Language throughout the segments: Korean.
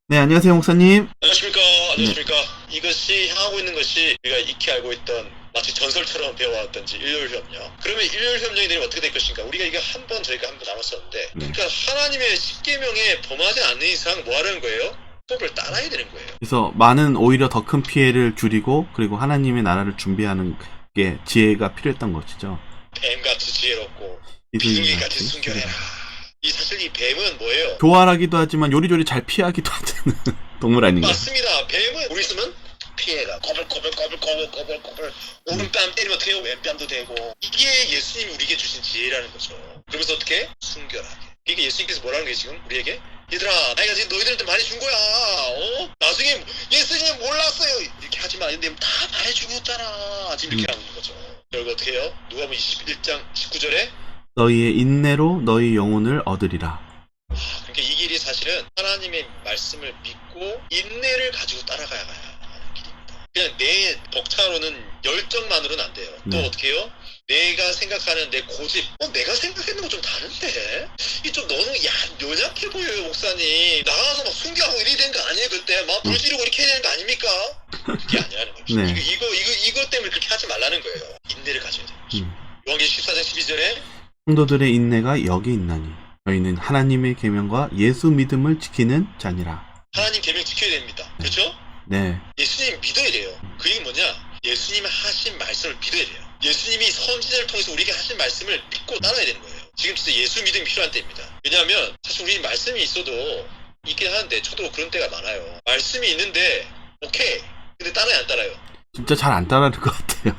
네, 안녕하세요, 목사님. 안녕하십니까. 네, 안녕하십니까. 이것이 향하고 있는 것이 우리가 익히 알고 있던 마치 전설처럼 배워왔던지 일요일협력. 그러면 일요일협력이 내리면 어떻게 될 것인가? 우리가 이거 저희가 한 번 나눴었는데, 네. 그러니까 하나님의 십계명에 범하지 않는 이상 뭐 하는 거예요? 법을 따라야 되는 거예요. 그래서 많은 오히려 더 큰 피해를 줄이고, 그리고 하나님의 나라를 준비하는 게 지혜가 필요했던 것이죠. 뱀같이 지혜롭고 비둘기같이 비둘기같이 순결해라. 사실 이 뱀은 뭐예요? 교활하기도 하지만 요리조리 잘 피하기도 하는 동물 아닌가요? 맞습니다. 뱀은 우리 있으면 피해가 꼬불꼬불 오른뺨 때리면 어떻게 해요? 왼뺨도 되고. 이게 예수님이 우리에게 주신 지혜라는 거죠. 그러면서 어떻게? 순결하게. 이게 예수님께서 뭐라는 거예요 지금 우리에게? 얘들아, 내가 지금 너희들한테 말해준 거야. 나중에 예수님 몰랐어요 이렇게 하지 마. 근데 다 말해준 거였잖아. 지금 이렇게 하는 거죠. 결국 어떻게 해요? 누가복음 21장 19절에 너희의 인내로 너희 영혼을 얻으리라. 그러니까 이 길이 사실은 하나님의 말씀을 믿고 인내를 가지고 따라가야 하는 길입니다. 그냥 내 벅차로는 열정만으로는 안 돼요. 또 네. 어떻게 해요? 내가 생각하는 내 고집, 내가 생각했는 거 좀 다른데? 이 좀 너무 연약해 보여요, 목사님. 나가서 막 순교하고 이래야 되는 거 아니에요, 그때? 막 불지르고 이렇게 해야 되는 거 아닙니까? 그게 아니라는 거죠. 네. 이거 때문에 그렇게 하지 말라는 거예요. 인내를 가져야 되는 거죠. 요한계시록 14장 12절에 성도들의 인내가 여기 있나니 저희는 하나님의 계명과 예수 믿음을 지키는 자니라. 하나님 계명 지켜야 됩니다. 그렇죠? 네, 예수님 믿어야 돼요. 그 얘기는 뭐냐? 예수님이 하신 말씀을 믿어야 돼요. 예수님이 선지자를 통해서 우리에게 하신 말씀을 믿고 따라야 되는 거예요. 지금 진짜 예수 믿음이 필요한 때입니다. 왜냐하면 사실 우리 말씀이 있어도 있긴 하는데 저도 그런 때가 많아요. 말씀이 있는데 오케이. 근데 따라야 안 따라요. 진짜 잘 안 따르는 것 같아요.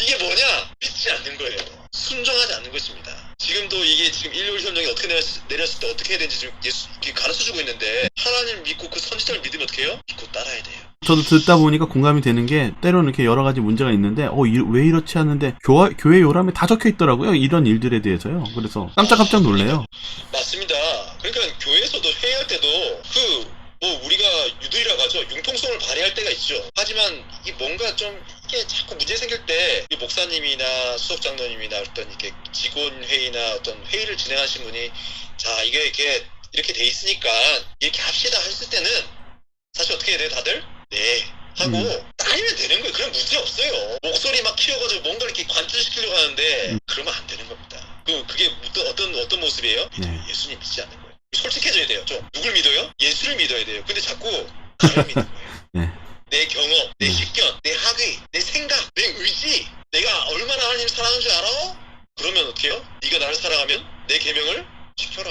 이게 뭐냐? 믿지 않는 거예요. 순종하지 않는 것입니다. 지금도 이게 지금 일요일 협력이 어떻게 내렸을 때 어떻게 해야 되는지 지금 예수 가르쳐주고 있는데 하나님 믿고 그 선지자를 믿으면 어떻게 해요? 믿고 따라야 돼요. 저도 듣다 보니까 공감이 되는 게 때로는 이렇게 여러 가지 문제가 있는데 왜 이렇지 하는데 교회 요람에 다 적혀 있더라고요. 이런 일들에 대해서요. 그래서 깜짝 놀래요. 맞습니다. 그러니까 교회에서도 회의할 때도 우리가 유두리라고 하죠. 융통성을 발휘할 때가 있죠. 하지만 이게 뭔가 좀 이게 자꾸 문제 생길 때 목사님이나 수석 장로님이나 어떤 이렇게 직원 회의나 어떤 회의를 진행하신 분이 자 이게 이렇게 돼 있으니까 이렇게 합시다 했을 때는 사실 어떻게 해야 돼요 다들? 네 하고 따르면 되는 거예요. 그럼 문제 없어요. 목소리 막 키워가지고 뭔가 이렇게 관철시키려고 하는데 그러면 안 되는 겁니다. 그게 어떤 모습이에요? 네. 예수님 믿지 않는 거예요. 솔직해져야 돼요. 좀 누굴 믿어요? 예수를 믿어야 돼요. 근데 자꾸 나를 믿는 거예요. 네. 내 경험, 내 식견, 내 학의, 내 생각, 내 의지, 내가 얼마나 하나님 사랑하는 줄 알아? 그러면 어떻게 해요? 네가 나를 사랑하면 내 계명을 지켜라.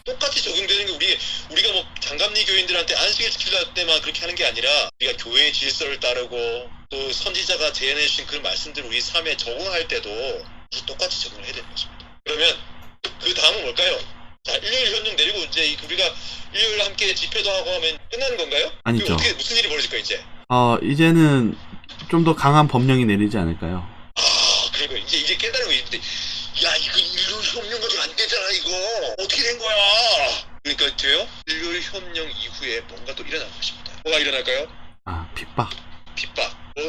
똑같이 적용되는 게 우리가 뭐 장갑리 교인들한테 안식일 지킬 때만 그렇게 하는 게 아니라 우리가 교회의 질서를 따르고 또 선지자가 제안해 주신 그 말씀들을 우리 삶에 적응할 때도 똑같이 적용을 해야 되는 것입니다. 그러면 그 다음은 뭘까요? 자, 일요일 협력 내리고 이제 우리가 일요일 함께 집회도 하고 하면 끝나는 건가요? 아니죠. 어떻게 무슨 일이 벌어질까요 이제? 이제는 좀 더 강한 법령이 내리지 않을까요? 그리고 이제 깨달은 거 있는데 야 이거 일요일 협력 가지고 안 되잖아 이거 어떻게 된 거야? 그러니까 돼요? 일요일 협력 이후에 뭔가 또 일어날 것입니다. 뭐가 일어날까요? 핍박.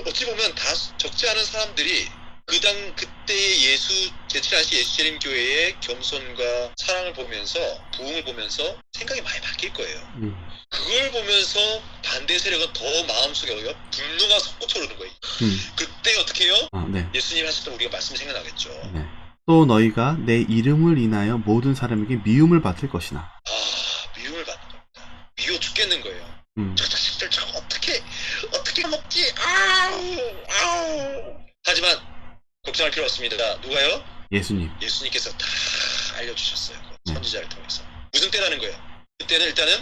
어찌 보면 다 적지 않은 사람들이 그때의 제7안시 예수재림 교회의 겸손과 사랑을 보면서 부흥을 보면서 생각이 많이 바뀔 거예요. 그걸 보면서 반대 세력은 더 마음속에 분노가 솟구쳐오르는 거예요. 그때 어떻게 해요? 네. 예수님 하셨던 우리가 말씀 생각나겠죠. 네. 또 너희가 내 이름을 인하여 모든 사람에게 미움을 받을 것이나. 미움을 받는 겁니다. 미워 죽겠는 거예요. 저 자식들 저거 어떻게 먹지? 하지만 걱정할 필요 없습니다. 누가요? 예수님께서 다 알려주셨어요. 선지자를 통해서. 무슨 때라는 거예요? 그때는 일단은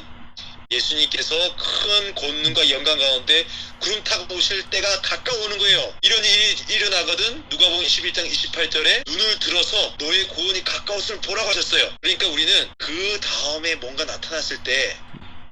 예수님께서 큰 권능과 영광 가운데 구름 타고 오실 때가 가까워오는 거예요. 이런 일이 일어나거든 누가복음 21장 28절에 눈을 들어서 너의 구원이 가까웠음을 보라고 하셨어요. 그러니까 우리는 그 다음에 뭔가 나타났을 때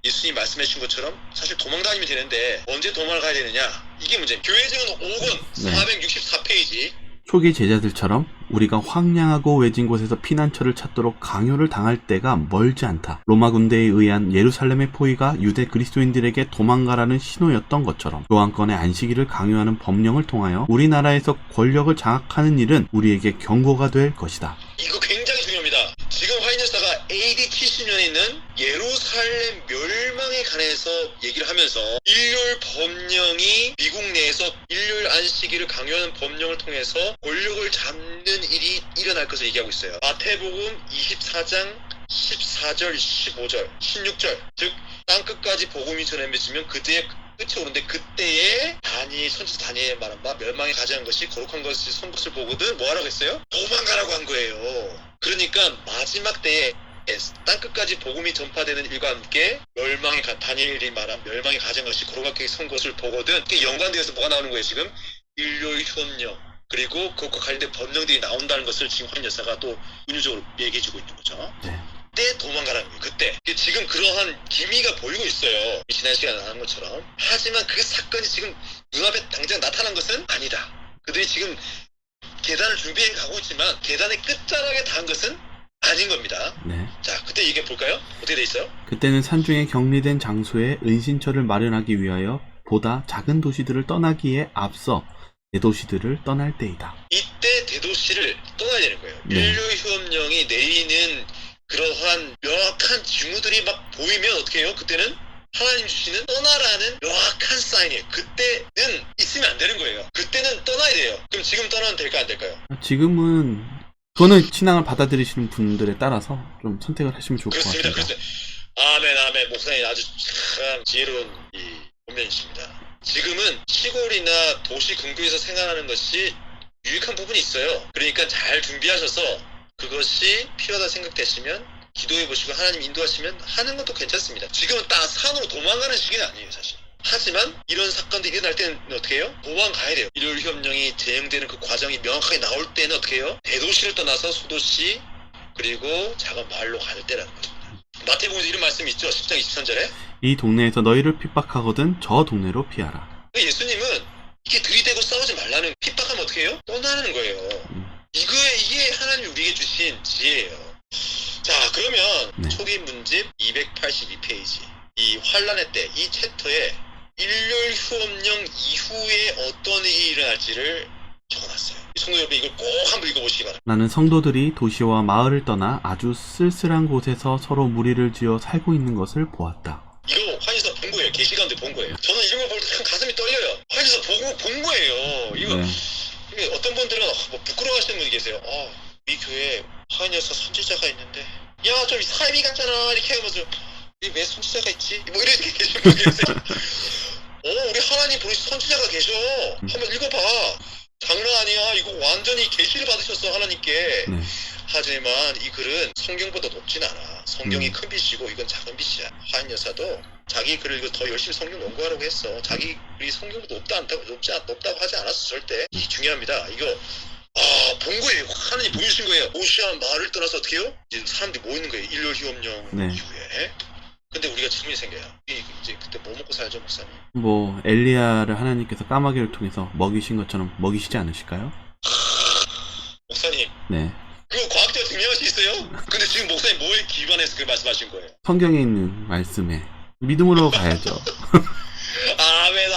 예수님 말씀해 주신 것처럼 사실 도망다니면 되는데 언제 도망을 가야 되느냐? 이게 문제입니다. 교회증은 5권 464페이지 초기 제자들처럼 우리가 황량하고 외진 곳에서 피난처를 찾도록 강요를 당할 때가 멀지 않다. 로마 군대에 의한 예루살렘의 포위가 유대 그리스도인들에게 도망가라는 신호였던 것처럼 교환권의 안식일을 강요하는 법령을 통하여 우리나라에서 권력을 장악하는 일은 우리에게 경고가 될 것이다. 이거 굉장히 중요합니다. 지금 화인 열사가 AD 70년에 있는 예루살렘 멸망에 관해서 얘기를 하면서 일요일 법령이 미국 내에서 일요일 안식일을 강요하는 법령을 통해서 권력을 잡는 일이 일어날 것을 얘기하고 있어요. 마태복음 24장 14절, 15절, 16절, 즉 땅끝까지 복음이 전해지면 그때의 끝이 오는데 그때에 선지자 다니엘이 말한 바 멸망에 가져간 것이 거룩한 것이 선 것을 보거든 뭐하라고 했어요? 도망가라고 한 거예요. 그러니까 마지막 때에 땅끝까지 복음이 전파되는 일과 함께 다니엘이 말한 멸망에 가져간 것이 거룩하게 선 것을 보거든. 이게 연관되어서 뭐가 나오는 거예요 지금? 일요일 휴업령 그리고 그것과 관련된 법령들이 나온다는 것을 지금 황 여사가 또 은유적으로 얘기해주고 있는 거죠. 그때 도망가라는 거예요. 그때 지금 그러한 기미가 보이고 있어요. 지난 시간에 나온 것처럼. 하지만 그 사건이 지금 눈앞에 당장 나타난 것은 아니다. 그들이 지금 계단을 준비해 가고 있지만 계단의 끝자락에 닿은 것은 아닌 겁니다. 자, 그때 얘기해 볼까요? 어떻게 돼 있어요? 그때는 산중에 격리된 장소에 은신처를 마련하기 위하여 보다 작은 도시들을 떠나기에 앞서 대도시들을 떠날 때이다. 이때 대도시를 떠나야 되는 거예요. 일요일 휴업령이 내리는 그러한 명확한 징후들이 막 보이면 어떻게 해요? 그때는 하나님 주시는 떠나라는 명확한 사인이에요. 그때는 있으면 안 되는 거예요. 그때는 떠나야 돼요. 그럼 지금 떠나면 될까 안 될까요? 지금은 그거는 신앙을 받아들이시는 분들에 따라서 좀 선택을 하시면 좋을 것 같습니다. 그렇습니다. 아멘. 목사님 아주 참 지혜로운 이 본면이십니다. 지금은 시골이나 도시 근교에서 생활하는 것이 유익한 부분이 있어요. 그러니까 잘 준비하셔서 그것이 필요하다 생각되시면 기도해 보시고 하나님 인도하시면 하는 것도 괜찮습니다. 지금은 딱 산으로 도망가는 시기는 아니에요 사실. 하지만 이런 사건들이 일어날 때는 어떻게 해요? 도망가야 돼요. 일요일 협령이 재행되는 그 과정이 명확하게 나올 때는 어떻게 해요? 대도시를 떠나서 소도시 그리고 작은 마을로 가는 때라는 것입니다. 마태복음에서 이런 말씀이 있죠. 10장 23절에 이 동네에서 너희를 핍박하거든 저 동네로 피하라. 예수님은 이렇게 들이대고 싸우지 말라는, 핍박하면 어떻게 해요? 떠나는 거예요. 이게 하나님 우리에게 주신 지혜예요. 자, 그러면 초기 문집 282페이지 이 환란의 때 이 챕터에 일요일 휴업령 이후에 어떤 일이 일어날지를 적어놨어요. 성도 여러분 이걸 꼭 한번 읽어보시기 바랍니다. 나는 성도들이 도시와 마을을 떠나 아주 쓸쓸한 곳에서 서로 무리를 지어 살고 있는 것을 보았다. 이거 환희서 본 거예요. 계시가운데 본 거예요. 저는 이런 걸 볼 때 참 가슴이 떨려요. 환희서 보고 본 거예요. 이거 어떤 분들은 뭐 부끄러워하시는 분이 계세요. 우리 교회에 환희서 선지자가 있는데 야 좀 사이비 같잖아 이렇게 하면서 왜 선지자가 있지? 뭐 이렇게 계신 분이 계세요. 우리 하나님 보내신 선지자가 계셔. 한번 읽어봐. 장난 아니야. 이거 완전히 계시를 받으셨어 하나님께. 하지만 이 글은 성경보다 높진 않아. 성경이 큰 빛이고 이건 작은 빛이야. 하인 여사도 자기 글을 이거 더 열심히 성경 연구하라고 했어. 자기 글이 성경보다 높다고 하지 않았어 절대. 이게 중요합니다. 이거 본 거예요. 하나님 보여주신 거예요. 오시아 마을을 떠나서 어떻게 해요? 이제 사람들이 모이는 거예요. 일요일 휴업령 이후에. 근데 우리가 질문이 생겨요. 이제 그때 뭐 먹고 살죠, 목사님? 뭐 엘리야를 하나님께서 까마귀를 통해서 먹이신 것처럼 먹이시지 않으실까요? 목사님. 네. 그거 과학적으로 증명할 수 있어요? 근데 지금 목사님 뭐에 기반해서 그 말씀하신 거예요? 성경에 있는 말씀에 믿음으로 가야죠. 아멘,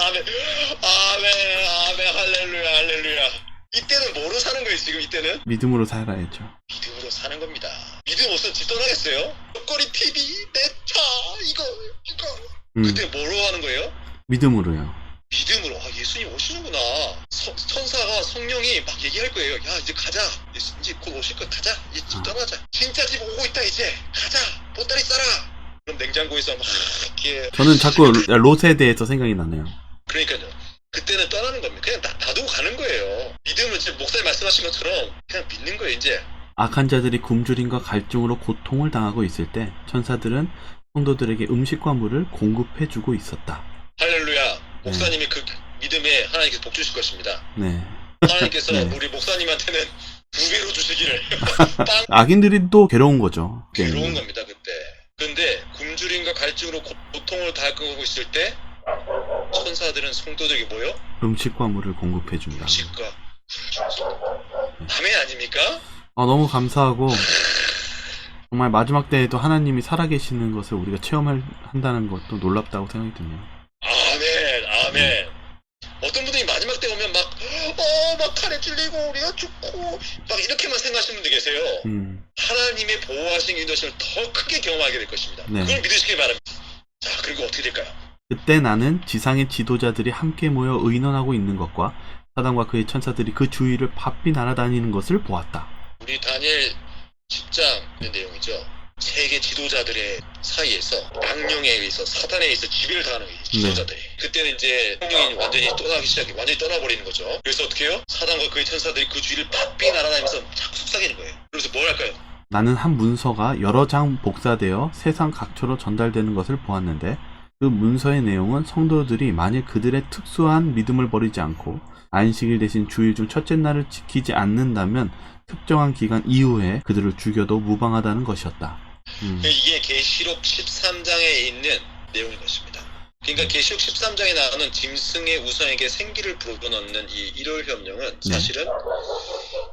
할렐루야. 이때는 뭐로 사는 거예요, 지금 이때는? 믿음으로 살아야죠. 믿음으로 사는 겁니다. 믿음 없으면 집 떠나겠어요? 먹거리 TV, 내 차, 이거. 그때 뭐로 하는 거예요? 믿음으로요. 믿음으로. 예수님 오시는구나. 천사가 성령이 막 얘기할 거예요. 야 이제 가자. 이제 곧 오실 거 가자. 이제 집 떠나자. 진짜 집 오고 있다 이제. 가자. 보따리 싸라. 그럼 냉장고에서 막 이렇게. 저는 자꾸 롯에 대해서 생각이 나네요. 그러니까요. 그때는 떠나는 겁니다. 그냥 놔두고 가는 거예요. 믿음은 지금 목사님 말씀하신 것처럼 그냥 믿는 거예요 이제. 악한 자들이 굶주림과 갈증으로 고통을 당하고 있을 때 천사들은 성도들에게 음식과 물을 공급해주고 있었다. 할렐루야. 목사님이 그 믿음에 하나님께서 복 주실 것입니다. 하나님께서 우리 목사님한테는 2배로 주시기를. 악인들이 또 괴로운 거죠. 괴로운 겁니다 그때. 근데 굶주림과 갈증으로 고통을 당하고 있을 때 천사들은 성도들에게 뭐요? 음식과 물을 공급해준다. 음식과 아멘 아닙니까? 너무 감사하고 정말 마지막 때에도 하나님이 살아계시는 것을 우리가 체험한다는 것도 놀랍다고 생각이 드네요. 아멘. 어떤 분들이 마지막 때 오면 막 칼에 찔리고 우리가 죽고 막 이렇게만 생각하시는 분들 계세요. 하나님의 보호하신 인도심을 더 크게 경험하게 될 것입니다. 네. 그걸 믿으시길 바랍니다. 자, 그리고 어떻게 될까요? 그때 나는 지상의 지도자들이 함께 모여 의논하고 있는 것과 사단과 그의 천사들이 그 주위를 바삐 날아다니는 것을 보았다. 우리 다니엘 10장의 내용이죠. 세계 지도자들의 사이에서 악령에 의해서 사단에 의해서 지배를 당하는 지도자들이. 그때는 이제 성령이 완전히 떠나버리는 거죠. 그래서 어떻게 해요? 사단과 그의 천사들이 그 주위를 바삐 날아다니면서 자꾸 속삭이는 거예요. 그래서 뭘 할까요? 나는 한 문서가 여러 장 복사되어 세상 각처로 전달되는 것을 보았는데 그 문서의 내용은 성도들이 만일 그들의 특수한 믿음을 버리지 않고 안식일 대신 주일 중 첫째 날을 지키지 않는다면 특정한 기간 이후에 그들을 죽여도 무방하다는 것이었다. 이게 계시록 13장에 있는 내용인 것입니다. 그러니까 계시록 13장에 나오는 짐승의 우상에게 생기를 불어넣는 이 일요일 협령은 사실은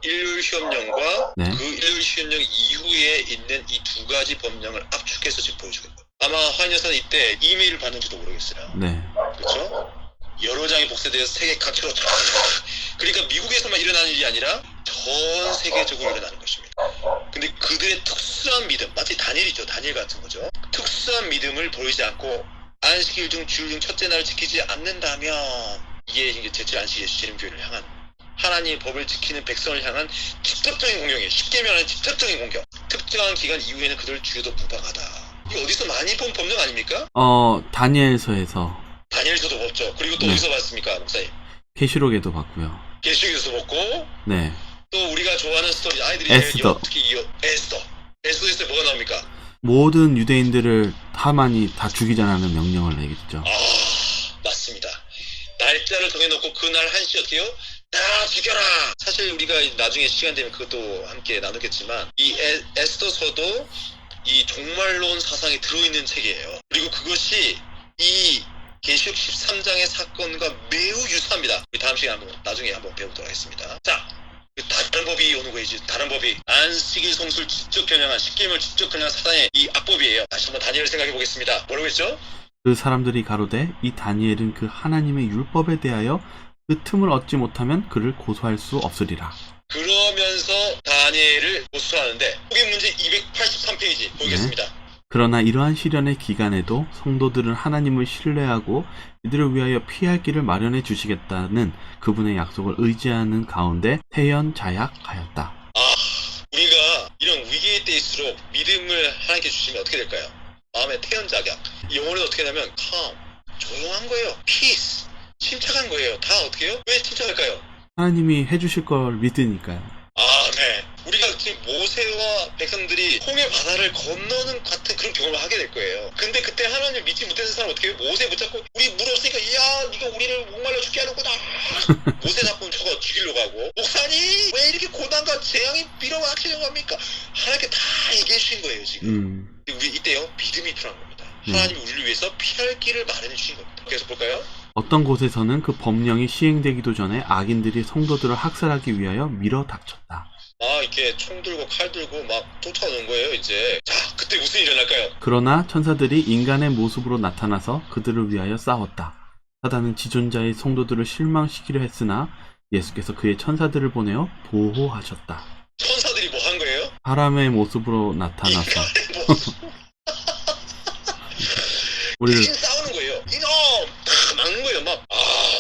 일요일 협령과 그 일요일 협령 이후에 있는 이 두 가지 법령을 압축해서 지금 보여주고 있는 거예요. 아마 화인 여사는 이때 이메일을 받는지도 모르겠어요. 그렇죠? 여러 장이 복사되어서 세계 각처로 그러니까 미국에서만 일어나는 일이 아니라 전 세계적으로 일어나는 것입니다. 근데 그들의 특수한 믿음, 마치 다니엘이죠. 다니엘 같은 거죠. 특수한 믿음을 보이지 않고 안식일 중 주일 중 첫째 날을 지키지 않는다면 이게 이제 제칠 안식 예수 재림교회를 향한 하나님의 법을 지키는 백성을 향한 직접적인 공격이에요. 쉽게 말하면 직접적인 공격. 특정한 기간 이후에는 그들을 죽여도 무방하다. 이거 어디서 많이 본 법령 아닙니까? 다니엘서에서. 다니엘서도 봤죠. 그리고 또 어디서 봤습니까, 목사님? 계시록에도 봤고요. 계시록에서 봤고. 네. 또 우리가 좋아하는 스토리, 아이들이 에스더. 특히 에스더. 에스더에서 뭐가 나옵니까? 모든 유대인들을 하만이 다 죽이자는 명령을 내겠죠. 맞습니다. 날짜를 정해놓고 그날 한시 어떻게요? 다 죽여라! 사실 우리가 나중에 시간 되면 그것도 함께 나누겠지만 이 에스더서도 이 종말론 사상이 들어있는 책이에요. 그리고 그것이 이 계시록 13장의 사건과 매우 유사합니다. 우리 다음 시간에 나중에 한번 배우도록 하겠습니다. 자, 다른 법이 오는 거예요. 다른 법이 안식일 성수를 직접 겨냥한 십계명을 직접 겨냥한 사단의 이 악법이에요. 다시 한번 다니엘을 생각해 보겠습니다. 뭐라고 했죠? 그 사람들이 가로되 이 다니엘은 그 하나님의 율법에 대하여 그 틈을 얻지 못하면 그를 고소할 수 없으리라. 그러면서 다니엘을 고소하는데 여기 문제 283페이지 보겠습니다. 그러나 이러한 시련의 기간에도 성도들은 하나님을 신뢰하고 이들을 위하여 피할 길을 마련해 주시겠다는 그분의 약속을 의지하는 가운데 태연자약하였다. 우리가 이런 위기의 때일수록 믿음을 하나님께 주시면 어떻게 될까요? 마음의 태연자약. 영어로 어떻게 하냐면 calm, 조용한 거예요. peace, 침착한 거예요. 다 어떻게 해요? 왜 침착할까요? 하나님이 해주실 걸 믿으니까요. 네. 우리가 지금 모세와 백성들이 홍해 바다를 건너는 같은 그런 경험을 하게 될 거예요. 근데 그때 하나님 믿지 못했던 사람 어떻게 해요? 모세 붙잡고 우리 물 없으니까 야 네가 우리를 목말라 죽게 하는구나. 모세 잡고 저거 죽이려고 하고 목사님 왜 이렇게 고난과 재앙이 밀어닥치려고 합니까? 하나님께 다 얘기해 주신 거예요 지금. 우리 이때요 믿음이 필요한 겁니다. 하나님이 우리를 위해서 피할 길을 마련해 주신 겁니다. 계속 볼까요? 어떤 곳에서는 그 법령이 시행되기도 전에 악인들이 성도들을 학살하기 위하여 밀어닥쳤다. 이렇게 총 들고 칼 들고 막 쫓아오는 거예요 이제. 자, 그때 무슨 일이 일어날까요? 그러나 천사들이 인간의 모습으로 나타나서 그들을 위하여 싸웠다. 사단은 지존자의 성도들을 실망시키려 했으나 예수께서 그의 천사들을 보내어 보호하셨다. 천사들이 뭐 한 거예요? 사람의 모습으로 나타나서 우리를 싸우는 거예요. 이놈! 다 막는 거예요. 막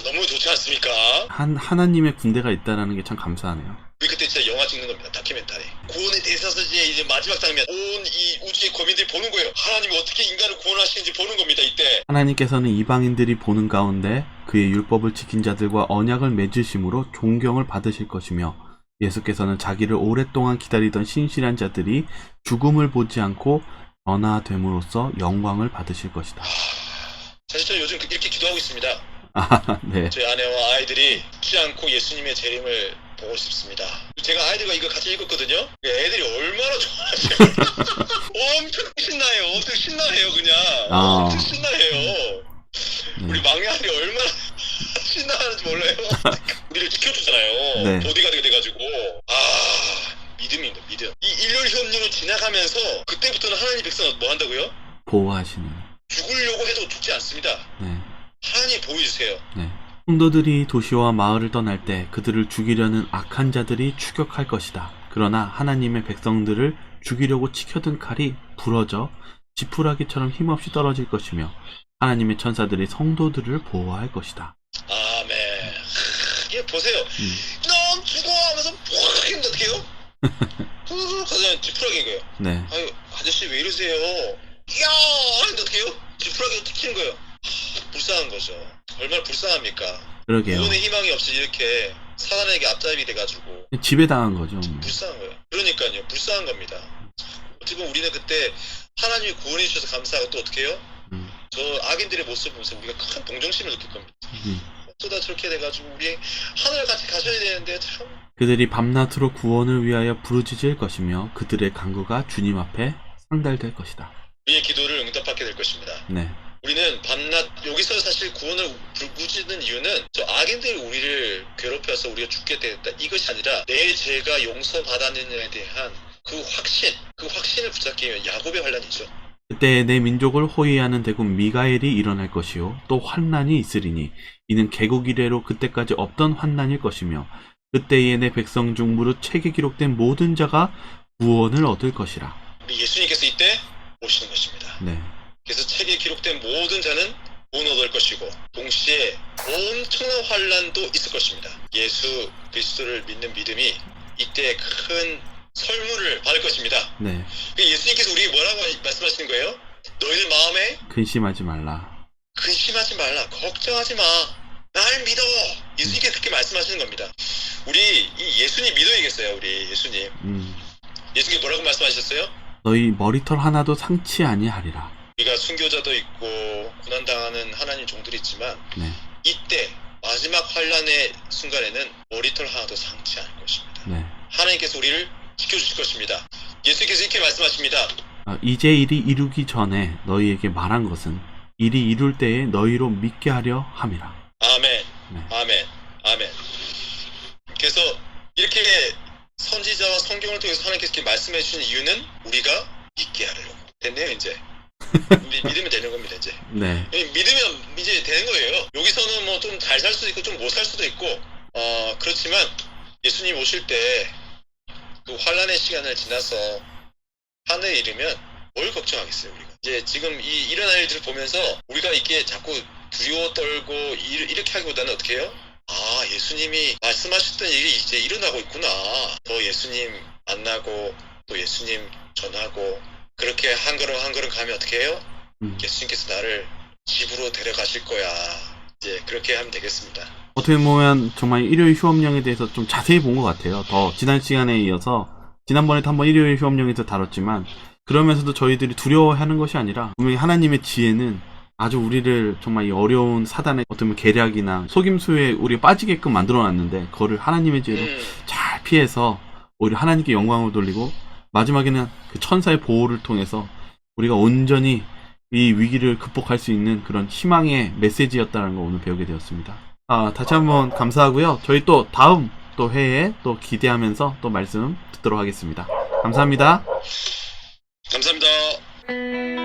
너무 좋지 않습니까? 하나님의 군대가 있다라는 게 참 감사하네요. 우리 그때 진짜 영화 찍는 겁니다. 다큐멘터리. 구원에 대해서 이제 마지막 장면 온 이 우주의 거민들이 보는 거예요. 하나님이 어떻게 인간을 구원하시는지 보는 겁니다. 이때 하나님께서는 이방인들이 보는 가운데 그의 율법을 지킨 자들과 언약을 맺으심으로 존경을 받으실 것이며 예수께서는 자기를 오랫동안 기다리던 신실한 자들이 죽음을 보지 않고 변화됨으로써 영광을 받으실 것이다. 사실 저 요즘 이렇게 기도하고 있습니다. 네. 저희 아내와 아이들이 죽지 않고 예수님의 재림을 보고 싶습니다. 제가 아이들과 이거 같이 읽었거든요. 애들이 얼마나 좋아하세요. 엄청 신나해요. 엄청 신나해요 그냥. 엄청 신나해요. 우리 막내 아들이 얼마나 신나하는지 몰라요. 우리를 지켜주잖아요. 네. 보디가드가 돼가지고 믿음입니다. 믿음. 이 일요일 협령을 지나가면서 그때부터는 하나님 백성은 뭐 한다고요? 보호하시는. 죽으려고 해도 죽지 않습니다. 네. 하나님 보호해주세요. 네. 성도들이 도시와 마을을 떠날 때 그들을 죽이려는 악한 자들이 추격할 것이다. 그러나 하나님의 백성들을 죽이려고 치켜든 칼이 부러져 지푸라기처럼 힘없이 떨어질 것이며 하나님의 천사들이 성도들을 보호할 것이다. 아멘. 이게 보세요. 넌 죽어 하면서 푹 했는데 어떡해요? 가서 지푸라기인 거예요. 네. 아유, 아저씨 왜 이러세요? 이야! 하는데 어떡해요? 지푸라기가 툭 튀는 거예요. 불쌍한 거죠. 얼마나 불쌍합니까? 그러게요. 구원의 희망이 없이 이렇게 사단에게 앞잡이 돼가지고 지배당한 거죠. 불쌍한 거예요. 그러니까요. 불쌍한 겁니다. 어떻게 보면 우리는 그때 하나님이 구원해 주셔서 감사하고 또 어떻게 해요? 저 악인들의 모습을 보면서 우리가 큰 동정심을 느낄 겁니다. 어쩌다 저렇게 돼가지고 우리 하늘 같이 가셔야 되는데 참. 그들이 밤낮으로 구원을 위하여 부르짖을 것이며 그들의 간구가 주님 앞에 상달될 것이다. 우리의 기도를 응답받게 될 것입니다. 네. 우리는 밤낮 여기서 사실 구원을 부르짖는 이유는 저 악인들이 우리를 괴롭혀서 우리가 죽게 되었다 이것이 아니라 내 죄가 용서받았느냐에 대한 그 확신을 붙잡기 위한 야곱의 환란이죠. 그때 내 민족을 호위하는 대군 미가엘이 일어날 것이요 또 환난이 있으리니 이는 개국 이래로 그때까지 없던 환난일 것이며 그때에 내 백성 중 무릇 책에 기록된 모든 자가 구원을 얻을 것이라. 우리 예수님께서 이때 오시는 것입니다. 네. 그래서 책에 기록된 모든 자는 구원을 얻을 것이고 동시에 엄청난 환난도 있을 것입니다. 예수 그리스도를 믿는 믿음이 이때 큰 설문을 받을 것입니다. 네. 예수님께서 우리에게 뭐라고 말씀하시는 거예요? 너희들 마음에 근심하지 말라. 근심하지 말라. 걱정하지 마. 날 믿어. 예수님께서 그렇게 말씀하시는 겁니다. 우리 이 예수님 믿어야겠어요. 우리 예수님. 예수님이 뭐라고 말씀하셨어요? 너희 머리털 하나도 상치 아니하리라. 우리가 순교자도 있고 고난당하는 하나님 종들이 있지만 네. 이때 마지막 환란의 순간에는 머리털 하나도 상치 않을 것입니다. 네. 하나님께서 우리를 지켜주실 것입니다. 예수님께서 이렇게 말씀하십니다. 이제 일이 이루기 전에 너희에게 말한 것은 일이 이룰 때에 너희로 믿게 하려 함이라. 아멘. 네. 아멘. 아멘. 그래서 이렇게 선지자와 성경을 통해서 하나님께서 이렇게 말씀해 주신 이유는 우리가 믿게 하려고. 됐네요 이제. 우리 믿으면 되는 겁니다 이제. 네. 믿으면 이제 되는 거예요. 여기서는 뭐 좀 잘 살 수도 있고 좀 못 살 수도 있고 그렇지만 예수님 오실 때 그 환란의 시간을 지나서 하늘에 이르면 뭘 걱정하겠어요 우리가. 이제 지금 이 일어날 일들을 보면서 우리가 이렇게 자꾸 두려워 떨고 이렇게 하기보다는 어떻게 해요? 아 예수님이 말씀하셨던 일이 이제 일어나고 있구나. 더 예수님 만나고 또 예수님 전하고 그렇게 한 걸음 가면 어떻게 해요? 예수님께서 나를 집으로 데려가실 거야. 이제 그렇게 하면 되겠습니다. 어떻게 보면 정말 일요일 휴업령에 대해서 좀 자세히 본 것 같아요. 더 지난 시간에 이어서 지난번에도 한번 일요일 휴업령에서 다뤘지만 그러면서도 저희들이 두려워하는 것이 아니라 분명히 하나님의 지혜는 아주 우리를 정말 이 어려운 사단의 어떤 계략이나 속임수에 우리가 빠지게끔 만들어놨는데 그거를 하나님의 지혜로 잘 피해서 오히려 하나님께 영광을 돌리고 마지막에는 그 천사의 보호를 통해서 우리가 온전히 이 위기를 극복할 수 있는 그런 희망의 메시지였다는 걸 오늘 배우게 되었습니다. 다시 한번 감사하고요. 저희 또 다음 또 회에 또 기대하면서 또 말씀 듣도록 하겠습니다. 감사합니다. 감사합니다.